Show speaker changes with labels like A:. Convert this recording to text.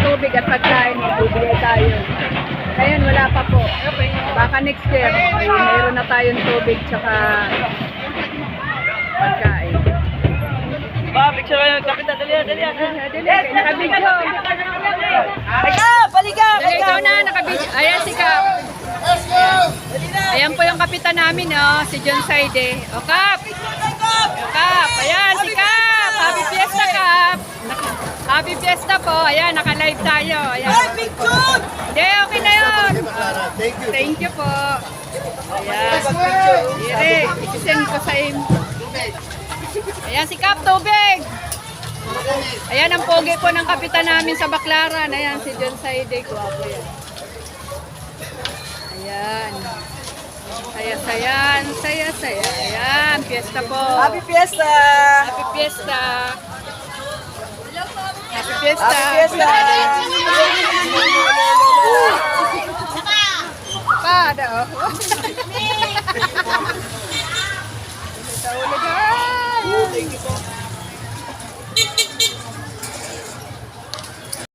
A: tubig at pagkain, bibigay tayo. Ngayon wala pa po. Baka next year, mayroon na tayong tubig tsaka pagkain.
B: Picture kayo, kapitan. Dali.
A: Nakabidyo.
B: Balikan!
A: Dali, ikaw na, nakabidyo. Ayan si Kap. Ayan po yung kapitan namin, oh, si John Saide. O, Kap! Kap! Ayan, si Kap! Happy Fiesta, Kap! Happy Fiesta po. Ayan, naka-live tayo. Ayan. Hindi, okay na yun. Thank you po. Ayan. Ire, isisend ko sa im. Ayan, si Kap, tubig! Ayan, ang pogi po ng kapitan namin sa Baclaran. Ayan, si John Saide. Guwapo yan. Ayan. Saya. Ayan, fiesta po.
B: Happy Fiesta!
A: Happy Fiesta. Happy Fiesta.
B: Happy Fiesta!
A: Pada, oh. Sa ulit, ay.